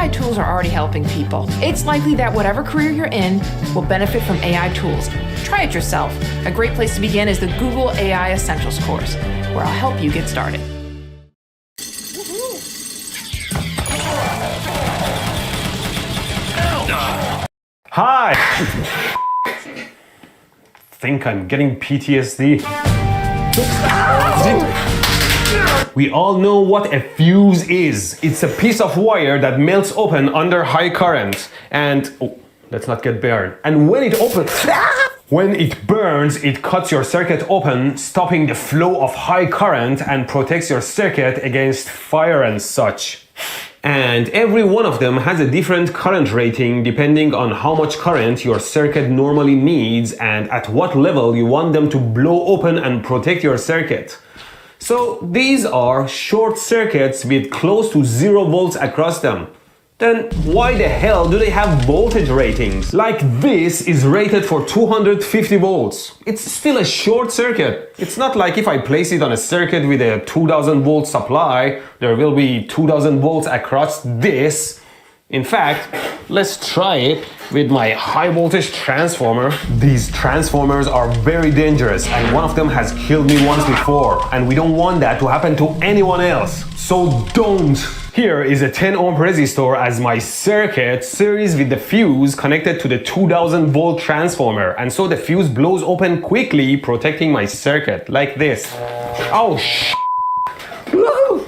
AI tools are already helping people. It's likely that whatever career you're in will benefit from AI tools. Try it yourself. A great place to begin is the Google AI Essentials course, where I'll help you get started. Hi! Think I'm getting PTSD. We all know what a fuse is. It's a piece of wire that melts open under high current. And, oh, let's not get burned. And when it burns, it cuts your circuit open, stopping the flow of high current and protects your circuit against fire and such. And every one of them has a different current rating depending on how much current your circuit normally needs and at what level you want them to blow open and protect your circuit. So these are short circuits with close to 0 volts across them. Then why the hell do they have voltage ratings? Like this is rated for 250 volts. It's still a short circuit. It's not like if I place it on a circuit with a 2000 volt supply, there will be 2000 volts across this. In fact, let's try it with my high voltage transformer. These transformers are very dangerous and one of them has killed me once before and we don't want that to happen to anyone else. So don't! Here is a 10 ohm resistor as my circuit series with the fuse connected to the 2000 volt transformer, and so the fuse blows open quickly, protecting my circuit like this. Oh Woo!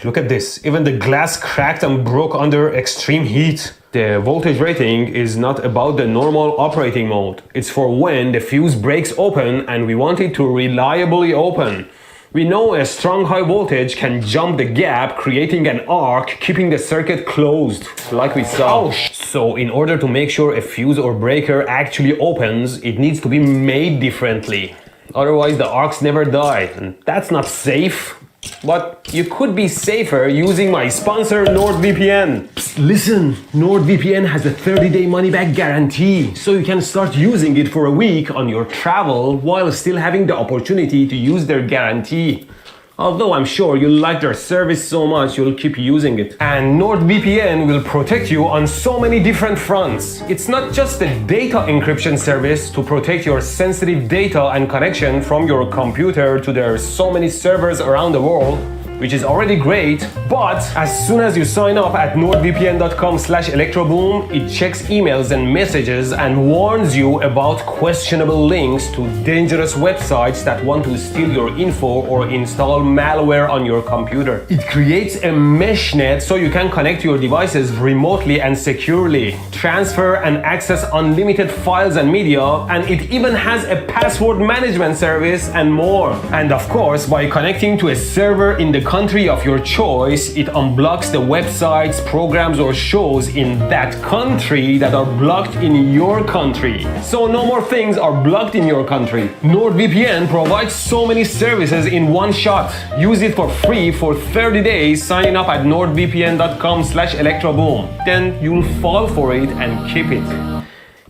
Look at this. Even the glass cracked and broke under extreme heat. The voltage rating is not about the normal operating mode. It's for when the fuse breaks open and we want it to reliably open. We know a strong high voltage can jump the gap, creating an arc, keeping the circuit closed, like we saw. So in order to make sure a fuse or breaker actually opens, it needs to be made differently. Otherwise the arcs never die, and that's not safe. But you could be safer using my sponsor NordVPN. Psst, listen, NordVPN has a 30-day money-back guarantee, so you can start using it for a week on your travel while still having the opportunity to use their guarantee. Although I'm sure you'll like their service so much you'll keep using it. And NordVPN will protect you on so many different fronts. It's not just a data encryption service to protect your sensitive data and connection from your computer to their so many servers around the world, which is already great, but as soon as you sign up at nordvpn.com/electroboom, it checks emails and messages and warns you about questionable links to dangerous websites that want to steal your info or install malware on your computer. It creates a mesh net so you can connect your devices remotely and securely, transfer and access unlimited files and media, and it even has a password management service and more. And of course, by connecting to a server in the country of your choice, it unblocks the websites, programs or shows in that country that are blocked in your country. So no more things are blocked in your country. NordVPN provides so many services in one shot. Use it for free for 30 days signing up at nordvpn.com/electroboom. Then you'll fall for it and keep it.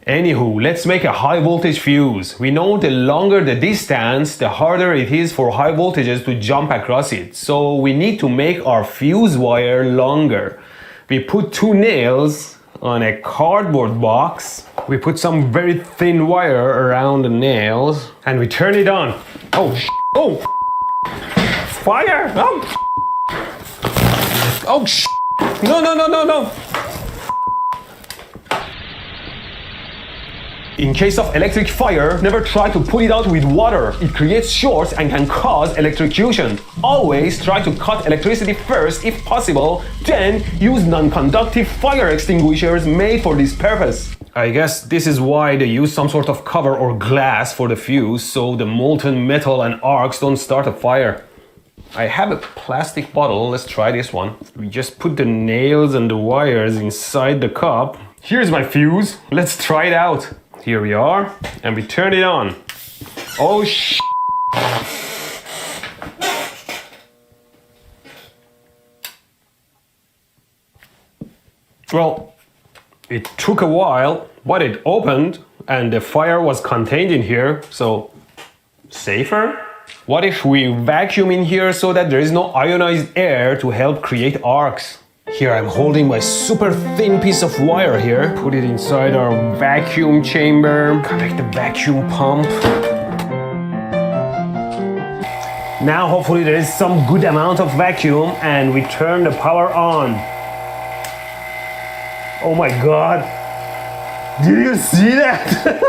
Anywho, let's make a high voltage fuse. We know the longer the distance, the harder it is for high voltages to jump across it. So we need to make our fuse wire longer. We put 2 nails on a cardboard box. We put some very thin wire around the nails and we turn it on. Oh, fire! No. In case of electric fire, never try to put it out with water. It creates shorts and can cause electrocution. Always try to cut electricity first if possible, then use non-conductive fire extinguishers made for this purpose. I guess this is why they use some sort of cover or glass for the fuse, so the molten metal and arcs don't start a fire. I have a plastic bottle, let's try this one. We just put the nails and the wires inside the cup. Here's my fuse, let's try it out. Here we are, and we turn it on. Oh sh**. Well, it took a while, but it opened, and the fire was contained in here, so safer? What if we vacuum in here so that there is no ionized air to help create arcs? Here I'm holding my super thin piece of wire here. Put it inside our vacuum chamber. Connect the vacuum pump. Now hopefully there is some good amount of vacuum and we turn the power on. Oh my god. Did you see that?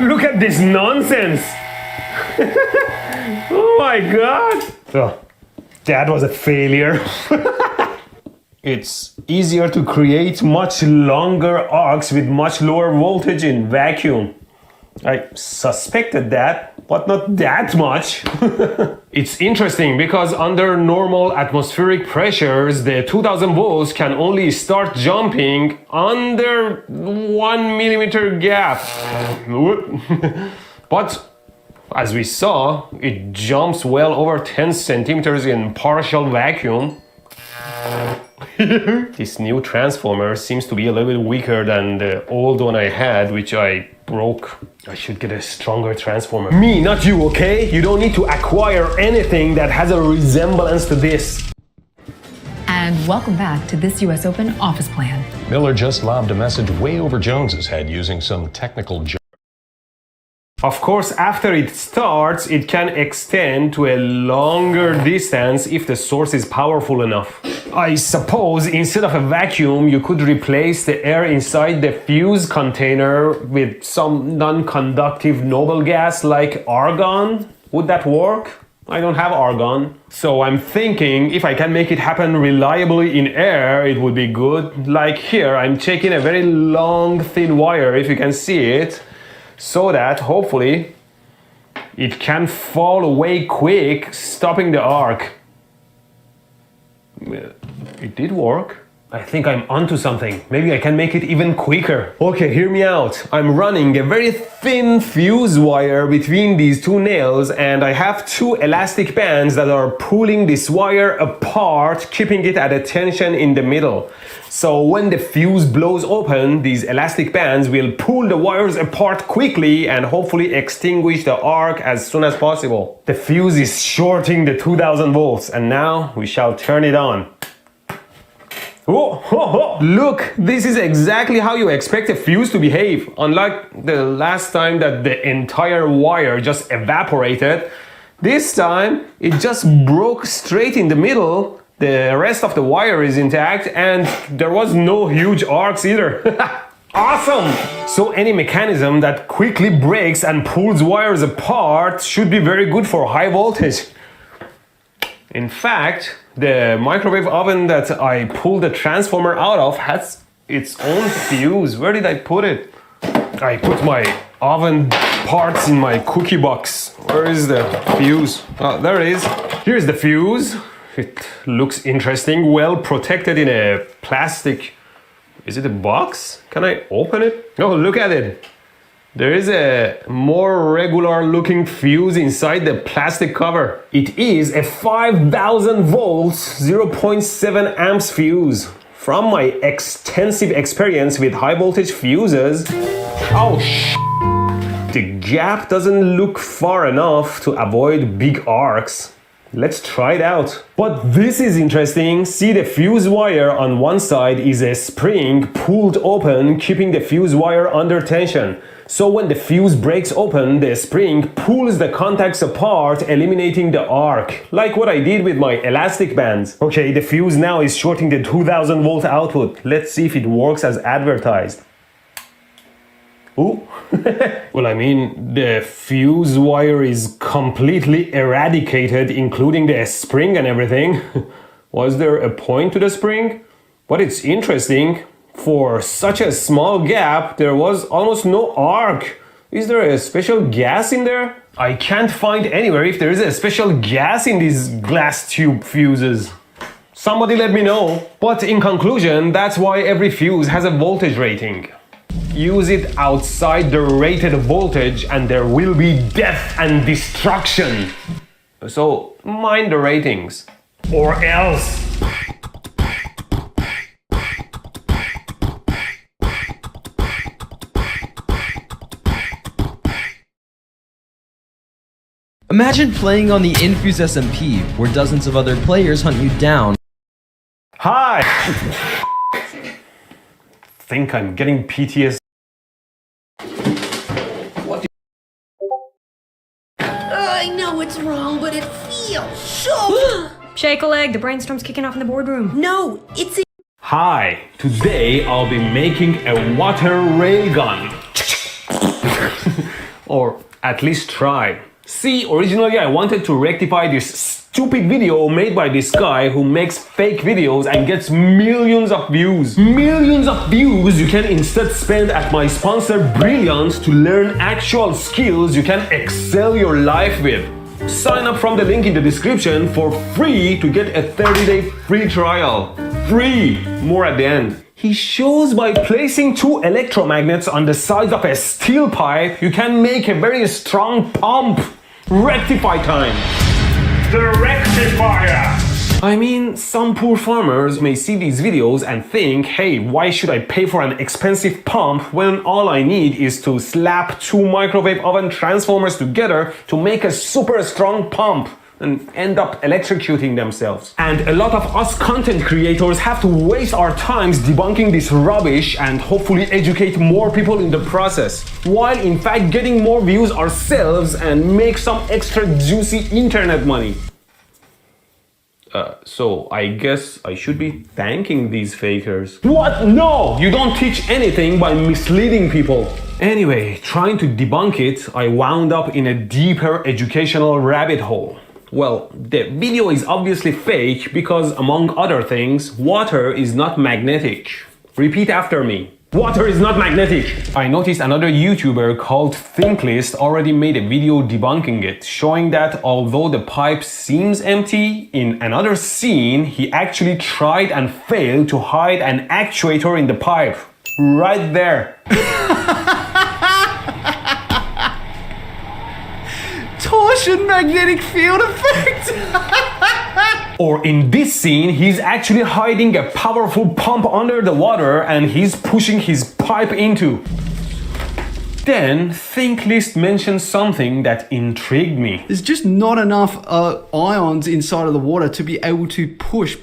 Look at this nonsense. Oh my god. Oh, that was a failure. It's easier to create much longer arcs with much lower voltage in vacuum. I suspected that, but not that much. It's interesting because under normal atmospheric pressures, the 2000 volts can only start jumping under 1 millimeter gap. But as we saw, it jumps well over 10 centimeters in partial vacuum. This new transformer seems to be a little bit weaker than the old one I had, which I broke. I should get a stronger transformer. Me, not you, okay? You don't need to acquire anything that has a resemblance to this. And welcome back to this US Open office plan. Miller just lobbed a message way over Jones's head using some technical Of course, after it starts, it can extend to a longer distance if the source is powerful enough. I suppose instead of a vacuum, you could replace the air inside the fuse container with some non-conductive noble gas like argon. Would that work? I don't have argon. So I'm thinking if I can make it happen reliably in air, it would be good. Like here, I'm taking a very long, thin wire, if you can see it, so that hopefully it can fall away quick, stopping the arc. It did work. I think I'm onto something. Maybe I can make it even quicker. Okay, hear me out. I'm running a very thin fuse wire between these two nails, and I have two elastic bands that are pulling this wire apart, keeping it at a tension in the middle. So when the fuse blows open, these elastic bands will pull the wires apart quickly and hopefully extinguish the arc as soon as possible. The fuse is shorting the 2000 volts, and now we shall turn it on. Oh, look, this is exactly how you expect a fuse to behave. Unlike the last time that the entire wire just evaporated, this time it just broke straight in the middle. The rest of the wire is intact and there was no huge arcs either. Awesome! So any mechanism that quickly breaks and pulls wires apart should be very good for high voltage. In fact, the microwave oven that I pulled the transformer out of has its own fuse. Where did I put it? I put my oven parts in my cookie box. Where is the fuse? Oh, there it is. Here's the fuse. It looks interesting, well protected in a plastic. Is it a box? Can I open it? Oh, look at it. There is a more regular looking fuse inside the plastic cover. It is a 5000 volts 0.7 amps fuse. From my extensive experience with high voltage fuses, the gap doesn't look far enough to avoid big arcs. Let's try it out. But this is interesting. See, the fuse wire on one side is a spring pulled open, keeping the fuse wire under tension. So when the fuse breaks open, the spring pulls the contacts apart, eliminating the arc, like what I did with my elastic bands. Okay, the fuse now is shorting the 2000 volt output. Let's see if it works as advertised. Ooh. Well, I mean, the fuse wire is completely eradicated, including the spring and everything. Was there a point to the spring? But it's interesting. For such a small gap, there was almost no arc. Is there a special gas in there? I can't find anywhere if there is a special gas in these glass tube fuses. Somebody let me know. But in conclusion, that's why every fuse has a voltage rating. Use it outside the rated voltage and there will be death and destruction. So mind the ratings. Or else. Imagine playing on the Infuse SMP, where dozens of other players hunt you down. Hi! Think I'm getting PTSD. I know it's wrong, but it feels so... Shake a leg, the brainstorm's kicking off in the boardroom. No, it's... Hi! Today I'll be making a water ray gun. Or at least try. See, originally I wanted to rectify this stupid video made by this guy who makes fake videos and gets millions of views. Millions of views you can instead spend at my sponsor Brilliant to learn actual skills you can excel your life with. Sign up from the link in the description for free to get a 30-day free trial. Free! More at the end. He shows by placing 2 electromagnets on the sides of a steel pipe, you can make a very strong pump. Rectify time. The rectifier! I mean, some poor farmers may see these videos and think, hey, why should I pay for an expensive pump when all I need is to slap 2 microwave oven transformers together to make a super strong pump and end up electrocuting themselves. And a lot of us content creators have to waste our times debunking this rubbish and hopefully educate more people in the process, while in fact getting more views ourselves and make some extra juicy internet money. So I guess I should be thanking these fakers. What? No! You don't teach anything by misleading people. Anyway, trying to debunk it, I wound up in a deeper educational rabbit hole. Well, the video is obviously fake because, among other things, water is not magnetic. Repeat after me. Water is not magnetic. I noticed another YouTuber called Thinklist already made a video debunking it, showing that although the pipe seems empty, in another scene, he actually tried and failed to hide an actuator in the pipe. Right there. Torsion magnetic field effect! Or in this scene, he's actually hiding a powerful pump under the water and he's pushing his pipe into. Then, Thinklist mentioned something that intrigued me. There's just not enough ions inside of the water to be able to push.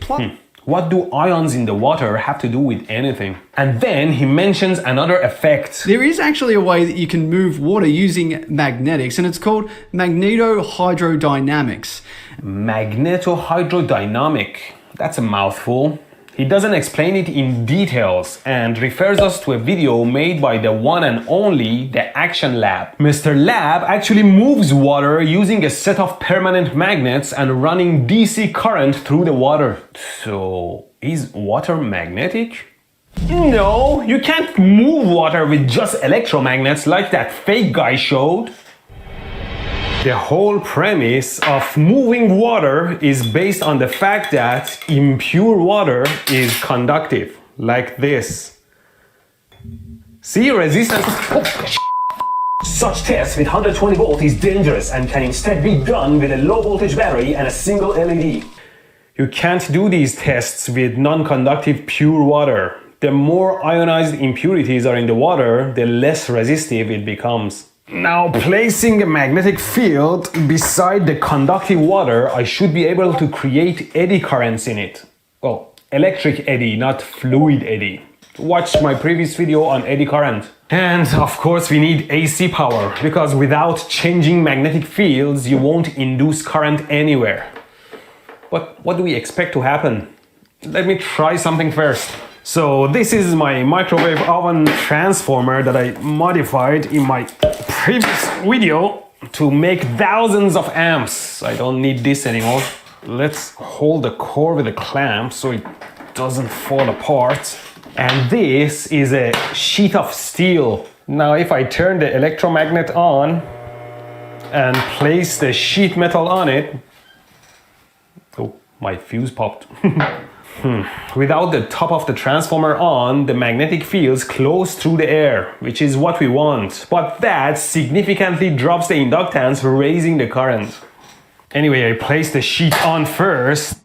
What do ions in the water have to do with anything? And then he mentions another effect. There is actually a way that you can move water using magnetics, and it's called magnetohydrodynamics. Magnetohydrodynamic. That's a mouthful. He doesn't explain it in details and refers us to a video made by the one and only The Action Lab. Mr. Lab actually moves water using a set of permanent magnets and running DC current through the water. So, is water magnetic? No, you can't move water with just electromagnets like that fake guy showed. The whole premise of moving water is based on the fact that impure water is conductive, like this. See resistance? Such tests with 120 volt is dangerous and can instead be done with a low voltage battery and a single LED. You can't do these tests with non-conductive pure water. The more ionized impurities are in the water, the less resistive it becomes. Now, placing a magnetic field beside the conductive water, I should be able to create eddy currents in it. Well, electric eddy, not fluid eddy. Watch my previous video on eddy current. And of course we need AC power, because without changing magnetic fields, you won't induce current anywhere. But what do we expect to happen? Let me try something first. So this is my microwave oven transformer that I modified in my previous video to make thousands of amps. I don't need this anymore. Let's hold the core with a clamp so it doesn't fall apart. And this is a sheet of steel. Now if I turn the electromagnet on and place the sheet metal on it, oh, my fuse popped. Without the top of the transformer on, the magnetic fields close through the air, which is what we want. But that significantly drops the inductance, raising the current. Anyway, I placed the sheet on first,